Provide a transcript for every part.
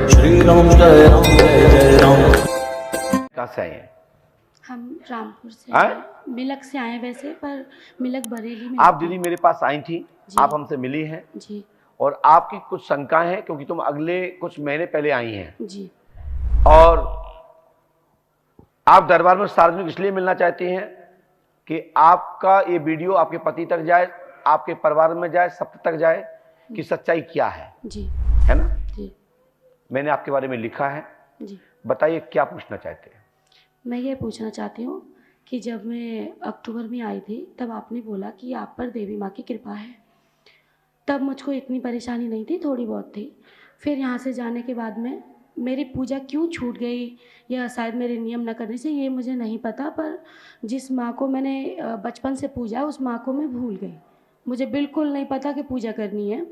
श्री राम जय राम जय जय राम। कहाँ से आए हैं? हम रामपुर से आए? आए, मिलक से आए वैसे, पर मिलक बरेली में आप होता है। दीदी मेरे पास आई थी, जी। आप हमसे मिली हैं जी और आपकी कुछ शंकाएं हैं क्योंकि तुम अगले कुछ महीने पहले आई हैं जी और आप दरबार में सार्वजनिक इसलिए मिलना चाहती हैं कि आपका ये वीडियो आपके पति तक जाए, आपके परिवार में जाए, सब तक जाए कि सच्चाई क्या है जी है ना? जी मैंने आपके बारे में लिखा है, जी। बताइए क्या पूछना चाहते हैं? मैं ये पूछना चाहती हूँ कि जब मैं अक्टूबर में आई थी तब आपने बोला कि आप पर देवी माँ की कृपा है। तब मुझको इतनी परेशानी नहीं थी, थोड़ी बहुत थी। फिर यहाँ से जाने के बाद में मेरी पूजा क्यों छूट गई, या शायद मेरे नियम न करने से, ये मुझे नहीं पता। पर जिस माँ को मैंने बचपन से पूजा, उस माँ को मैं भूल गई। मुझे बिल्कुल नहीं पता कि पूजा करनी है।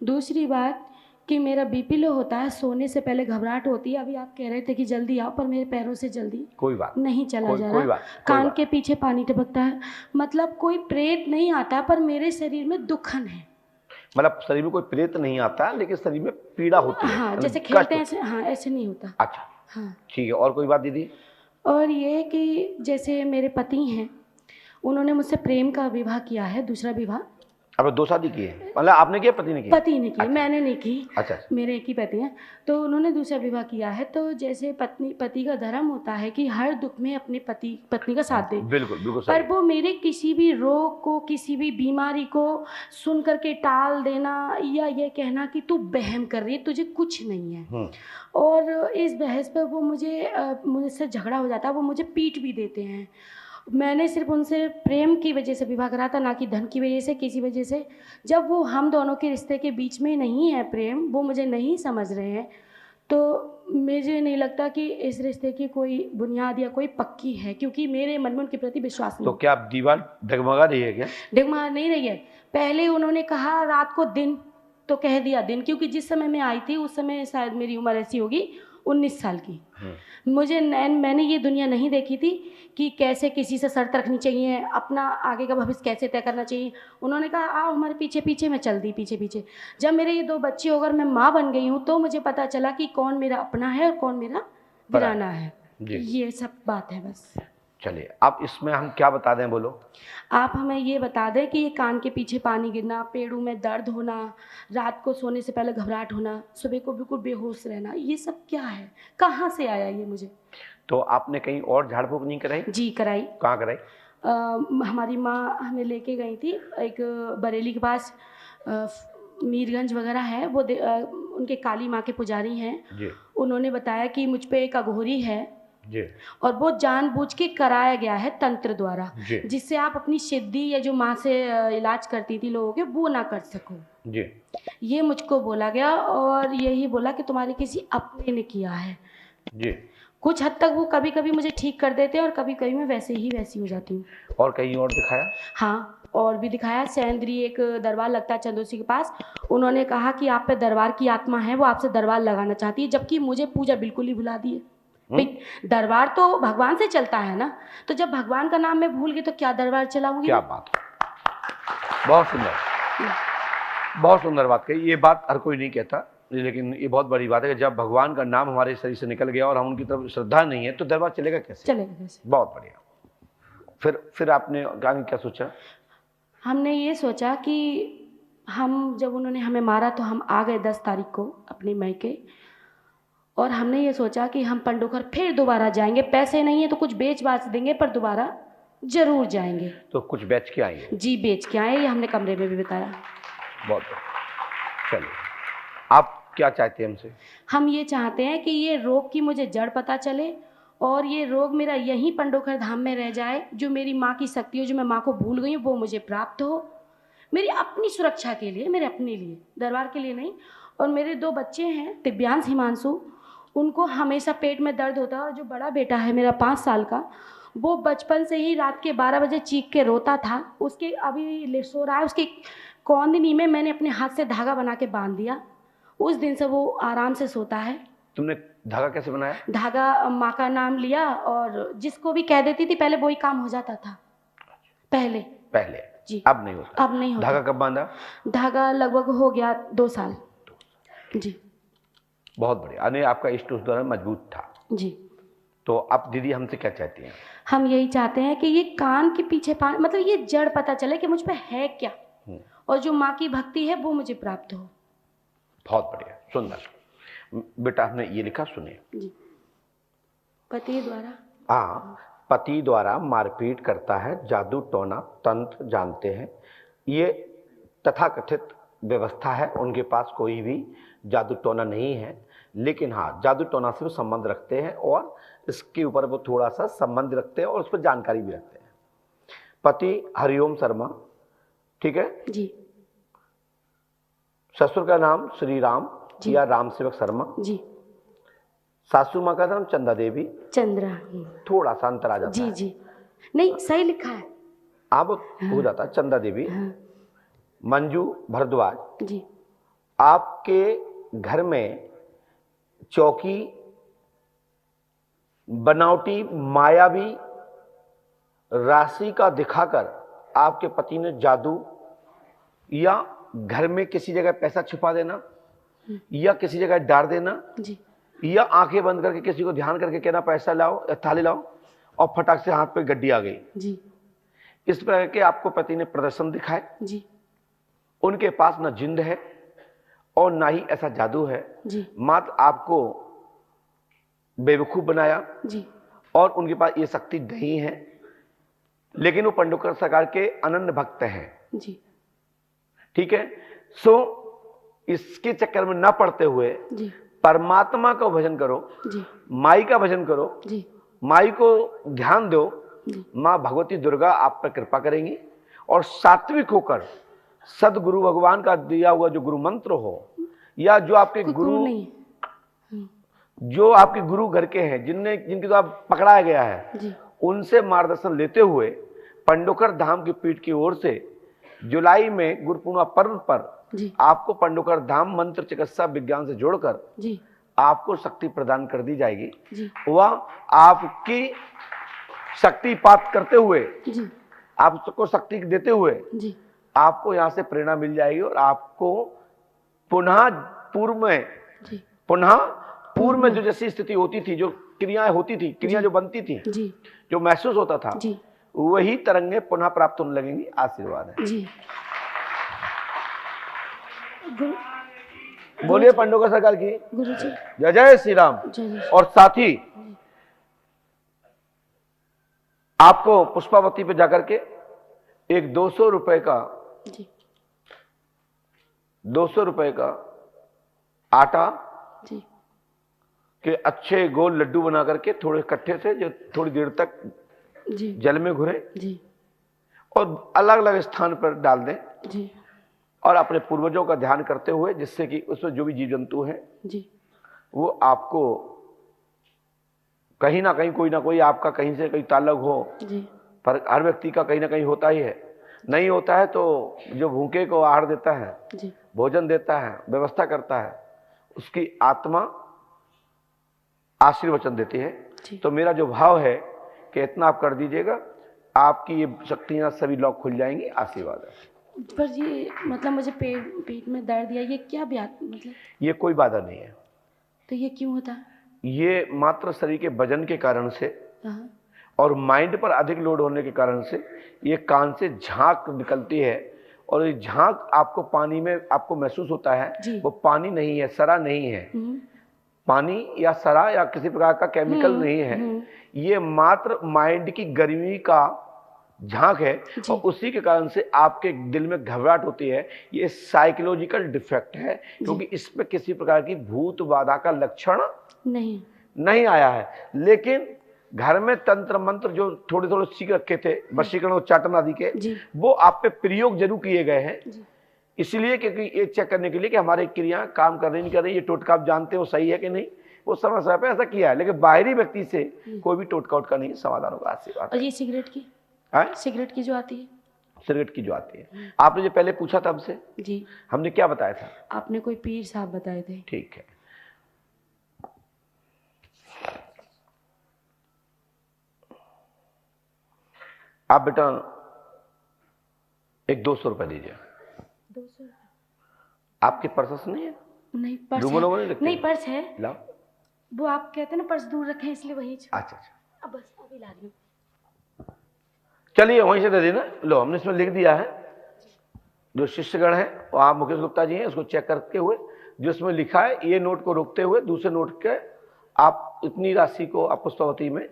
दूसरी बात कि मेरा बीपी लो होता है, सोने से पहले घबराहट होती है। अभी आप कह रहे थे कि जल्दी आओ, पर मेरे पैरों से जल्दी कोई बात नहीं चला जा रहा। कोई कान बात। के पीछे पानी टपकता है। मतलब कोई प्रेत नहीं आता, पर मेरे शरीर में दुखन है। मतलब शरीर में कोई प्रेत नहीं आता लेकिन शरीर में पीड़ा होती है, हाँ, जैसे कष्ट खेलते हैं होती ऐसे, हाँ ऐसे नहीं होता। है। अच्छा हाँ। ठीक है, और कोई बात दीदी? और ये कि जैसे मेरे पति हैं, उन्होंने मुझसे प्रेम का विवाह किया है, दूसरा विवाह। अब 2 शादी की है, मतलब आपने किया पति ने किया? पति ने की, अच्छा। मैंने नहीं की। अच्छा। मेरे एक ही पति हैं, तो उन्होंने दूसरा विवाह किया है। तो जैसे पति का धर्म होता है कि हर दुख में अपने पत्नी का साथ दे। बिल्कुल बिल्कुल सही। पर वो मेरे किसी भी रोग को, किसी भी बीमारी को सुन करके टाल देना, या ये कहना कि तू बहम कर रही है, तुझे कुछ नहीं है। और इस बहस पर वो मुझसे झगड़ा हो जाता है, वो मुझे पीट भी देते हैं। मैंने सिर्फ उनसे प्रेम की वजह से विवाह करा था, ना कि धन की वजह से, किसी वजह से। जब वो हम दोनों के रिश्ते के बीच में नहीं है प्रेम, वो मुझे नहीं समझ रहे हैं, तो मुझे नहीं लगता कि इस रिश्ते की कोई बुनियाद या कोई पक्की है, क्योंकि मेरे मन में उनके प्रति विश्वास नहीं। तो क्या आप दीवार डगमगा रही है क्या? डगमगा नहीं रही है। पहले उन्होंने कहा रात को दिन, तो कह दिया दिन, क्योंकि जिस समय मैं आई थी उस समय शायद मेरी उम्र ऐसी होगी 19 साल की। मैंने ये दुनिया नहीं देखी थी कि कैसे किसी से शर्त रखनी चाहिए, अपना आगे का भविष्य कैसे तय करना चाहिए। उन्होंने कहा आओ हमारे पीछे पीछे, मैं चल दी पीछे पीछे। जब मेरे ये 2 बच्चे होकर मैं माँ बन गई हूँ, तो मुझे पता चला कि कौन मेरा अपना है और कौन मेरा वीराना है। ये सब बात है बस। चलिए, अब इसमें हम क्या बता दें, बोलो। आप हमें ये बता दें कि ये कान के पीछे पानी गिरना, पेड़ों में दर्द होना, रात को सोने से पहले घबराहट होना, सुबह को बिल्कुल बेहोश रहना, ये सब क्या है, कहाँ से आया ये मुझे? तो आपने कहीं और झाड़ फूक नहीं कराई? जी कराई। कहाँ कराई? हमारी माँ हमें लेके गई थी एक बरेली के पास, मीरगंज वगैरह है वो, उनके काली माँ के पुजारी हैं जी। उन्होंने बताया कि मुझ पे एक अघोरी है जी। और वो जानबूझ के कराया गया है तंत्र द्वारा, जिससे आप अपनी सिद्धि या जो माँ से इलाज करती थी लोगों के, वो ना कर सको। जी। ये मुझको बोला गया और यही बोला कि तुम्हारे किसी अपने ने किया है। जी। कुछ हद तक वो कभी कभी मुझे ठीक कर देते हैं और कभी कभी मैं वैसी हो जाती हूँ। और कहीं और दिखाया? हाँ, और भी दिखाया। सैंद्री एक दरबार लगता है चंदोसी के पास, उन्होंने कहा कि आप पे दरबार की आत्मा है, वो आपसे दरबार लगाना चाहती है, जबकि मुझे पूजा बिल्कुल ही भुला दी है। दरबार तो भगवान से चलता है ना, तो जब भगवान का नाम मैं भूल गई तो क्या दरबार चलाऊंगी? क्या बात, बहुत सुंदर, बहुत सुंदर बात कही। ये बात हर कोई नहीं कहता, लेकिन ये बहुत बड़ी बात है कि जब भगवान का नाम हमारे शरीर से निकल गया और हम उनकी तरफ श्रद्धा नहीं है तो दरबार चलेगा कैसे? चलेगा कैसे? बहुत बढ़िया। फिर आपने आगे क्या सोचा? हमने ये सोचा कि हम जब उन्होंने हमें मारा तो हम आ गए 10 तारीख को अपने मायके, और हमने ये सोचा कि हम पंडोखर फिर दोबारा जाएंगे। पैसे नहीं है तो कुछ बेच बाच देंगे, पर दोबारा जरूर जाएंगे। तो कुछ बेच के आएंगे? जी बेच के आए, ये हमने कमरे में भी बताया। बहुत बढ़िया। चलिए, आप क्या चाहते हैं हमसे? हम ये चाहते हैं कि ये रोग की मुझे जड़ पता चले और ये रोग मेरा यहीं पंडोखर धाम में रह जाए। जो मेरी माँ की शक्ति हो, जो मैं माँ को भूल गई हूँ, वो मुझे प्राप्त हो, मेरी अपनी सुरक्षा के लिए, मेरे अपने लिए, दरबार के लिए नहीं। और मेरे 2 बच्चे हैं, दिव्यांश हिमांशु, उनको हमेशा पेट में दर्द होता है, और जो बड़ा बेटा है मेरा 5 साल का, वो बचपन से ही रात के 12 बजे चीख के रोता था। उसके अभी सो रहा है, उसकी कौंदनी में मैंने अपने हाथ से धागा बना के बांध दिया, उस दिन से वो आराम से सोता है। तुमने धागा कैसे बनाया? धागा माँ का नाम लिया और जिसको भी कह देती थी, पहले वही काम हो जाता था। पहले जी। अब नहीं होता? अब नहीं होता। धागा कब बांधा? धागा लगभग हो गया 2 साल। जी। बहुत बढ़िया, यानी आपका इष्ट उस दौरान मजबूत था। जी। तो अब दीदी हमसे क्या चाहती हैं? हम यही चाहते हैं कि ये कान के पीछे मतलब ये जड़ पता चले कि मुझ पे है क्या, और जो माँ की भक्ति है वो मुझे प्राप्त हो। बहुत बढ़िया, सुंदर। बेटा हमने ये लिखा, सुनिए। जी। पति द्वारा, हाँ, पति द्वारा मारपीट करता है, जादू टोना तंत्र जानते हैं, ये तथाकथित व्यवस्था है। उनके पास कोई भी जादू टोना नहीं है, लेकिन हाँ जादू टोना से वो संबंध रखते हैं और इसके ऊपर वो थोड़ा सा संबंध रखते हैं और उस पर जानकारी भी रखते हैं। पति हरिओम शर्मा, ठीक है जी। ससुर का नाम श्री राम या राम सेवक शर्मा जी। सासू माँ का नाम चंदा देवी, चंद्रा। थोड़ा सा अंतर आ जाता जी है। जी, नहीं सही लिखा है। अब हो जाता है चंदा देवी। हाँ। मंजू भारद्वाज, जी। आपके घर में चौकी बनावटी मायावी राशि का दिखाकर आपके पति ने जादू या घर में किसी जगह पैसा छुपा देना या किसी जगह डाल देना जी। या आंखें बंद करके किसी को ध्यान करके कहना पैसा लाओ या थाली लाओ और फटाक से हाथ पे गड्डी आ गई। जी। इस प्रकार के आपको पति ने प्रदर्शन दिखाए। जी। उनके पास ना जिंद है और ना ही ऐसा जादू है। जी। मात्र आपको बेवकूफ बनाया जी। और उनके पास ये शक्ति नहीं है, लेकिन वो पंडोकर सरकार के अनन्य भक्त हैं। जी। ठीक है, सो इसके चक्कर में ना पड़ते हुए जी। परमात्मा का भजन करो, जी। माई का भजन करो, जी। माई को ध्यान दो, जी। माँ भगवती दुर्गा आप पर कृपा करेंगी और सात्विक होकर सदगुरु भगवान का दिया हुआ जो गुरु मंत्र हो या जो आपके गुरु नहीं। जो आपके गुरु घर के हैं जिनके द्वारा पकड़ाया गया है जी। उनसे मार्गदर्शन लेते हुए पंडोकर धाम की पीठ की ओर से जुलाई में गुरु पूर्णिमा पर्व पर जी। आपको पंडोकर धाम मंत्र चिकित्सा विज्ञान से जोड़कर जी। आपको शक्ति प्रदान कर दी जाएगी। जी। वह आपकी शक्तिपात करते हुए जी। आपको शक्ति देते हुए जी। आपको यहाँ से प्रेरणा मिल जाएगी और आपको पुनः पूर्व में जो जैसी स्थिति होती थी, जो क्रियाएं होती थी, क्रिया जो बनती थी, जी। जो महसूस होता था, जी। वही तरंगे पुनः प्राप्त होने लगेंगी। आशीर्वाद है जी। बोलिए पंडोकर सरकार की गुरु जी। जय जय श्री राम। जय। और साथ ही आपको पुष्पावती पे जाकर के एक 200 रुपए का जी। 200 रुपए का आटा जी। के अच्छे गोल लड्डू बना करके थोड़े इकट्ठे से जो थोड़ी देर तक जी। जल में घुरे जी। और अलग अलग स्थान पर डाल दें जी। और अपने पूर्वजों का ध्यान करते हुए, जिससे कि उसमें जो भी जीव जंतु हैं जी। वो आपको कहीं ना कहीं कोई ना कोई आपका कहीं से कहीं ताल्लुक हो। जी। पर हर व्यक्ति का कहीं ना कहीं होता ही है, नहीं होता है तो जो भूखे को आहार देता है, जी। भोजन देता है, व्यवस्था करता है, उसकी आत्मा आशीर्वचन देती है। तो मेरा जो भाव है कि इतना आप कर दीजिएगा, आपकी ये शक्तियां सभी लॉक खुल जाएंगी। आशीर्वाद है। पर ये मतलब मुझे पेट में दर्द या ये क्या मतलब ये कोई बाधा नहीं है। तो ये क्यों होता है? ये मात्र शरीर के वजन के कारण से हाँ। और माइंड पर अधिक लोड होने के कारण से ये कान से झांक निकलती है और ये झांक आपको पानी में आपको महसूस होता है। वो पानी नहीं है, सरा नहीं है, पानी या सरा या किसी प्रकार का केमिकल नहीं है, ये मात्र माइंड की गर्मी का झांक है और उसी के कारण से आपके दिल में घबराहट होती है। ये साइकोलॉजिकल डिफेक्ट है, क्योंकि इसमें किसी प्रकार की भूत बाधा का लक्षण नहीं आया है। लेकिन घर में तंत्र मंत्र जो थोड़े थोड़े सीख रखे थे, वशीकरण उच्चाटन आदि के, वो आप पे प्रयोग जरूर किए गए हैं, इसलिए क्योंकि ये चेक करने के लिए कि हमारी क्रिया काम कर रही नहीं कर रही, ये टोटका आप जानते हो सही है कि नहीं, वो समय समय पे ऐसा किया है। लेकिन बाहरी व्यक्ति से कोई भी टोटका उटका नहीं समाधान होगा। आशीर्वाद। और ये सिगरेट की सिगरेट की जो आती है, सिगरेट की जो आती है, आपने जो पहले पूछा था हमसे, जी हमने क्या बताया था? आपने कोई पीर साहब बताए थे। ठीक है, आप बेटा एक 200 रुपए दीजिए। 200? आपके पर्स नहीं है? नहीं पर्स डूबो है। लोगों ने लिखते नहीं हैं? पर्स है, लाओ। वो आप कहते हैं ना पर्स दूर रखें इसलिए वही अच्छा अच्छा, अब बस अभी ला रही हूँ। चलिए वहीं से दे देना। लो हमने इसमें लिख दिया है, जो शिष्यगण है वो आप मुकेश गुप्ता जी हैं, उसको चेक करते हुए जो इसमें लिखा है ये नोट को रोकते हुए दूसरे नोट के आप इतनी राशि को आप पुष्पावती में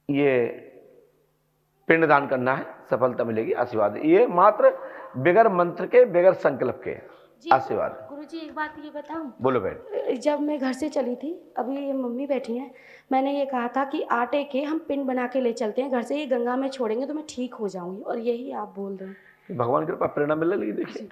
ये पिंडदान करना है, सफलता मिलेगी, आशीर्वाद। ये मात्र बगैर मंत्र के बगैर संकल्प के आशीर्वाद। गुरुजी एक बात ये बताऊं, बोलो बहन। जब मैं घर से चली थी, अभी ये मम्मी बैठी हैं, मैंने ये कहा था कि आटे के हम पिंड बना के ले चलते हैं घर से, ये गंगा में छोड़ेंगे तो मैं ठीक हो जाऊंगी, और यही आप बोल रहे हैं। भगवान की कृपा प्रेरणा मिल रही है। देखिए